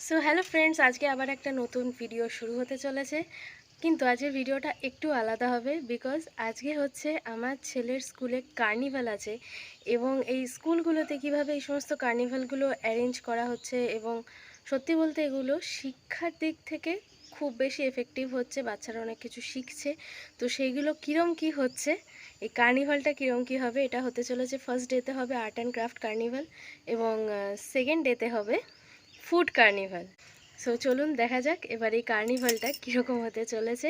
So hello friends, আজকে আবার একটা নতুন ভিডিও শুরু হতে চলেছে। কিন্তু আজকের ভিডিওটা একটু আলাদা হবে, বিকজ আজকে হচ্ছে আমার ছেলের স্কুলে কার্নিভাল আছে। এবং এই স্কুলগুলোতে কিভাবে এই সমস্ত কার্নিভালগুলো অ্যারেঞ্জ করা হচ্ছে, এবং সত্যি বলতে এগুলো শিক্ষার দিক থেকে খুব বেশি এফেক্টিভ হচ্ছে, বাচ্চারা অনেক কিছু শিখছে। তো সেইগুলো কীরম কী হচ্ছে, এই কার্নিভালটা কীরম কী হবে, এটা হতে চলেছে ফার্স্ট ডেতে হবে আর্ট অ্যান্ড ক্রাফট কার্নিভাল, এবং সেকেন্ড ডেতে হবে ফুড কার্নিভাল। সো চলুন দেখা যাক এবার এই কার্নিভালটা কীরকম হতে চলেছে।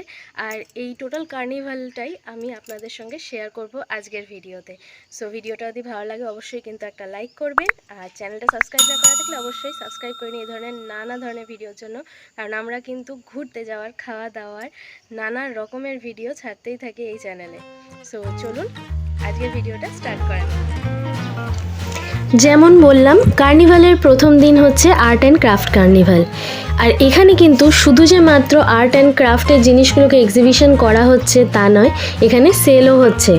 আর এই টোটাল কার্নিভালটাই আমি আপনাদের সঙ্গে শেয়ার করব আজকের ভিডিওতে। সো ভিডিওটা যদি ভালো লাগে অবশ্যই কিন্তু একটা লাইক করবেন, আর চ্যানেলটা সাবস্ক্রাইব না করা থাকলে অবশ্যই সাবস্ক্রাইব করে নিন এই ধরনের নানা ধরনের ভিডিওর জন্য। কারণ আমরা কিন্তু ঘুরতে যাওয়ার, খাওয়া দাওয়ার, নানা রকমের ভিডিও ছাড়তেই থাকি এই চ্যানেলে। সো চলুন আজকের ভিডিওটা স্টার্ট করা যাক। যেমন বললাম, কার্নিভালের প্রথম দিন হচ্ছে আর্ট অ্যান্ড ক্রাফট কার্নিভাল। আর এখানে কিন্তু শুধু যে মাত্র আর্ট অ্যান্ড ক্রাফটের জিনিসগুলোকে এক্সিবিশন করা হচ্ছে তা নয়, এখানে সেলও হচ্ছে।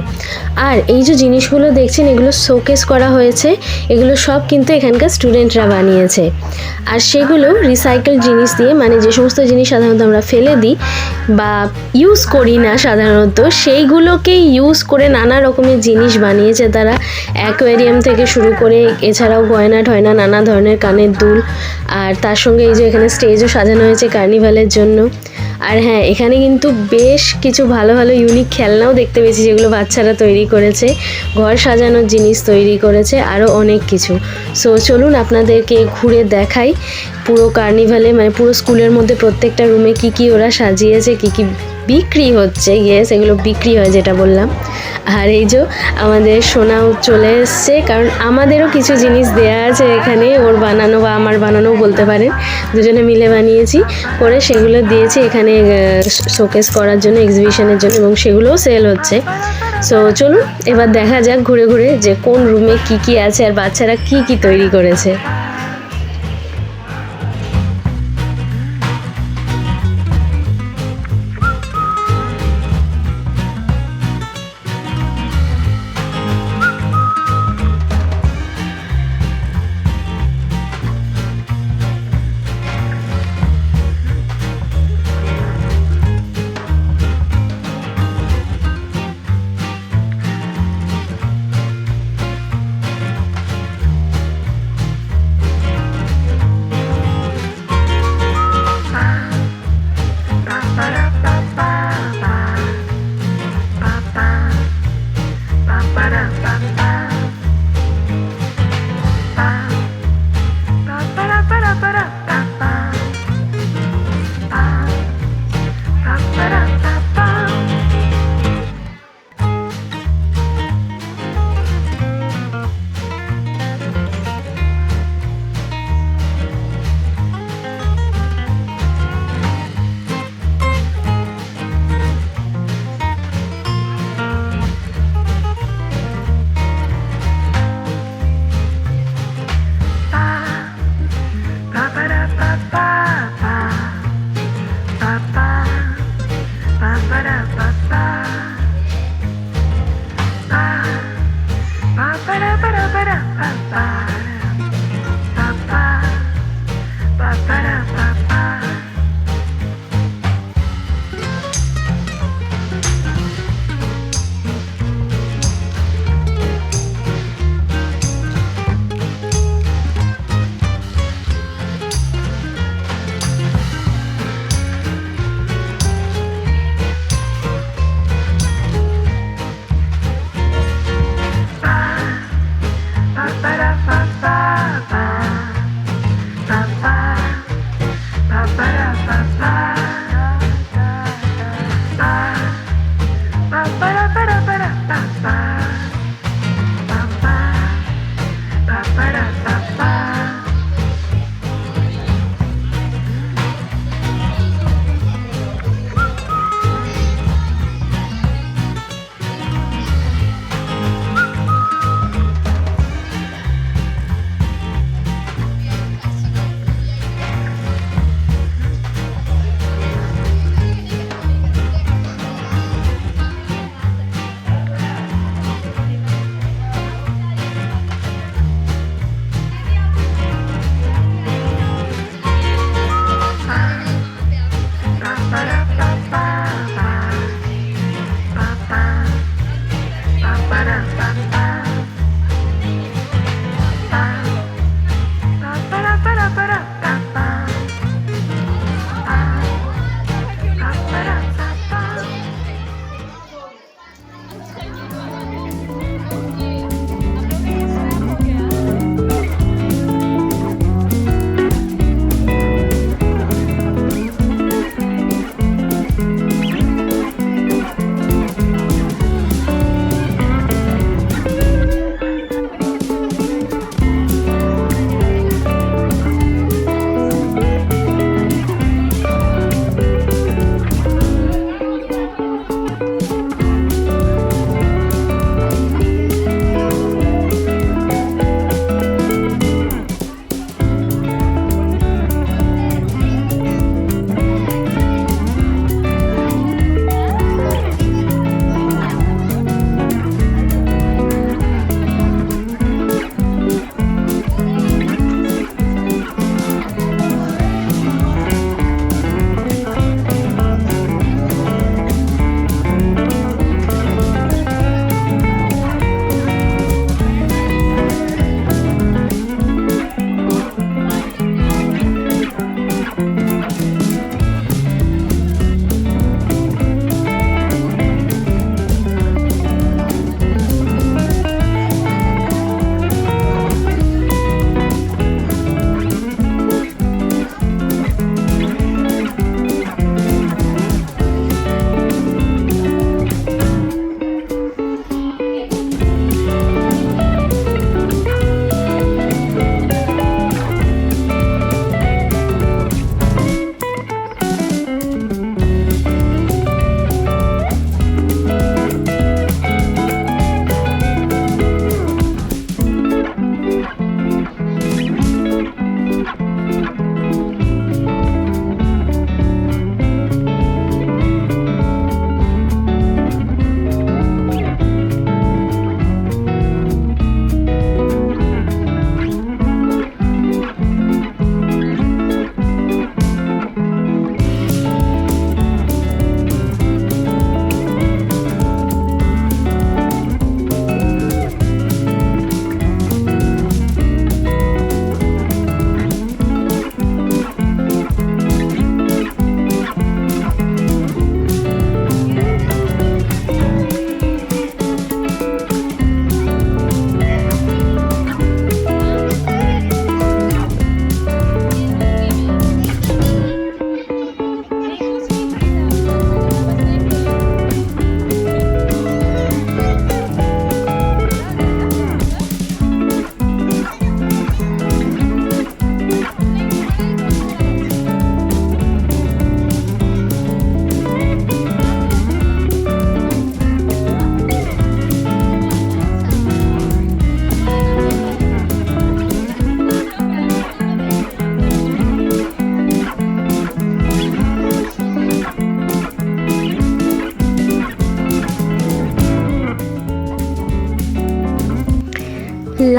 আর এই যে জিনিসগুলো দেখছেন, এগুলো শোকেস করা হয়েছে, এগুলো সব কিন্তু এখানকার স্টুডেন্টরা বানিয়েছে। আর সেগুলো রিসাইকেল জিনিস দিয়ে, মানে যে সমস্ত জিনিস সাধারণত আমরা ফেলে দিই বা ইউজ করি না সাধারণত, সেইগুলোকেই ইউজ করে নানা রকমের জিনিস বানিয়েছে তারা। অ্যাকোয়ারিয়াম থেকে শুরু করে এছাড়াও গয়না টয়না, নানা ধরনের কানের দুল, আর তার সঙ্গে এই যে এখানে স্টেজও সাজানো হয়েছে কার্নিভালের জন্য। আর হ্যাঁ, এখানে কিন্তু বেশ কিছু ভালো ভালো ইউনিক খেলনাও দেখতে পেয়েছি, যেগুলো বাচ্চারা তৈরি করেছে, ঘর সাজানোর জিনিস তৈরি করেছে, আরও অনেক কিছু। সো চলুন আপনাদেরকে ঘুরে দেখাই পুরো কার্নিভালে, মানে পুরো স্কুলের মধ্যে প্রত্যেকটা রুমে কি কি ওরা সাজিয়েছে, কি কি বিক্রি হচ্ছে। ইয়েস, এগুলো বিক্রি হয় যেটা বললাম। আর এই যে আমাদের সোনাও চলে এসছে, কারণ আমাদেরও কিছু জিনিস দেয়া আছে এখানে, ওর বানানো বা আমার বানানো বলতে পারেন, দুজনে মিলে বানিয়েছি করে সেগুলো দিয়েছি এখানে শোকেস করার জন্য, এক্সিবিশনের জন্য, এবং সেগুলোও সেল হচ্ছে। সো চলুন এবার দেখা যাক ঘুরে ঘুরে যে কোন রুমে কি কি আছে আর বাচ্চারা কি কি তৈরি করেছে।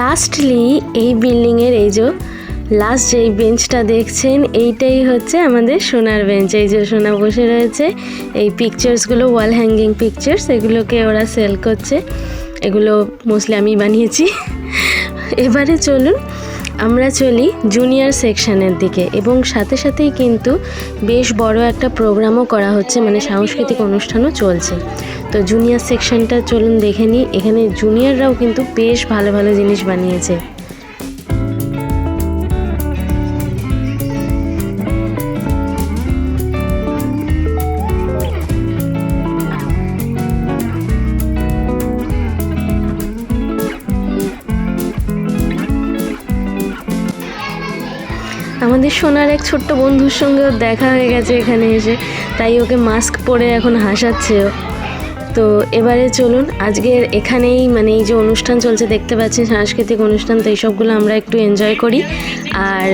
লাস্টলি এই বিল্ডিংয়ের এই যে লাস্ট যেই বেঞ্চটা দেখছেন এইটাই হচ্ছে আমাদের সোনার বেঞ্চ। এই যে সোনা বসে রয়েছে, এই পিকচার্সগুলো ওয়াল হ্যাঙ্গিং পিকচার্স, এগুলোকে ওরা সেল করছে। এগুলো মোস্টলি আমি বানিয়েছি। এবারে চলুন আমরা চলি জুনিয়র সেকশনের দিকে, এবং সাথে সাথেই কিন্তু বেশ বড় একটা প্রোগ্রামও করা হচ্ছে, মানে সাংস্কৃতিক অনুষ্ঠানও চলছে। তো জুনিয়র সেকশনটা চলুন দেখে নিই। এখানে জুনিয়ররাও কিন্তু বেশ ভালো ভালো জিনিস বানিয়েছে। আমাদের সোনার এক ছোট্ট বন্ধুর সঙ্গেও দেখা হয়ে গেছে এখানে এসে, তাই ওকে মাস্ক পরে এখন হাসাচ্ছেও। তো এবারে চলুন আজকের এখানেই মানে এই যে অনুষ্ঠান চলছে দেখতে পাচ্ছেন, সাংস্কৃতিক অনুষ্ঠান, তো এইসবগুলো আমরা একটু এনজয় করি। আর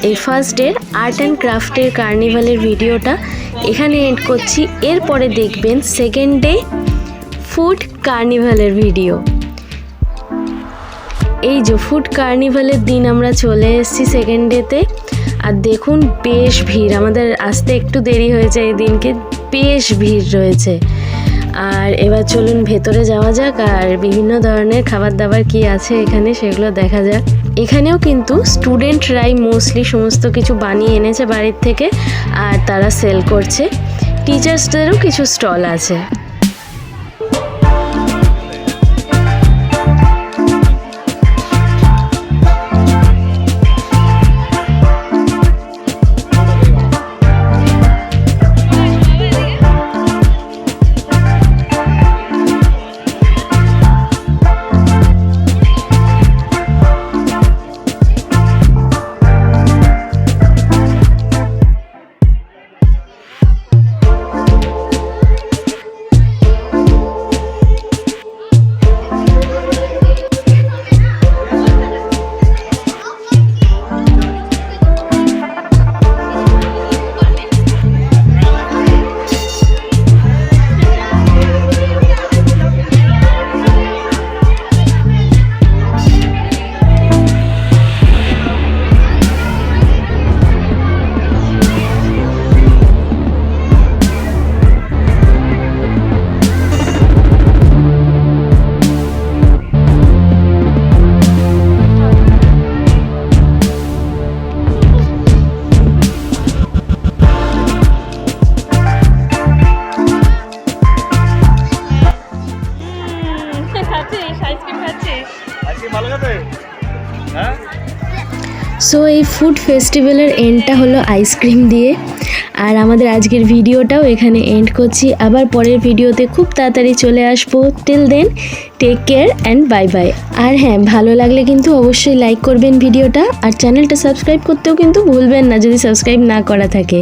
এই ফার্স্ট ডে আর্ট অ্যান্ড ক্রাফটের কার্নিভালের ভিডিওটা এখানে এন্ড করছি। এরপরে দেখবেন সেকেন্ড ডে ফুড কার্নিভালের ভিডিও। এই যে ফুড কার্নিভালের দিন আমরা চলে এসেছি সেকেন্ড ডেতে। আর দেখুন বেশ ভিড়, আমাদের আসতে একটু দেরি হয়েছে এই দিনকে, বেশ ভিড় রয়েছে। আর এবার চলুন ভেতরে যাওয়া যাক, আর বিভিন্ন ধরনের খাবার দাবার কি আছে এখানে সেগুলো দেখা যাক। এখানেও কিন্তু স্টুডেন্টরাই মোস্টলি সমস্ত কিছু বানিয়ে এনেছে বাড়ির থেকে, আর তারা সেল করছে। টিচার্সদেরও কিছু স্টল আছে। সো এই ফুড ফেস্টিভ্যালের এন্ডটা হলো আইসক্রিম দিয়ে। আর আমাদের আজকের ভিডিওটাও এখানে এন্ড করছি। আবার পরের ভিডিওতে খুব তাড়াতাড়ি চলে আসবো। Till then take care and bye bye. আর হ্যাঁ, ভালো লাগলে কিন্তু অবশ্যই লাইক করবেন ভিডিওটা, আর চ্যানেলটা সাবস্ক্রাইব করতেও কিন্তু ভুলবেন না যদি সাবস্ক্রাইব না করা থাকে।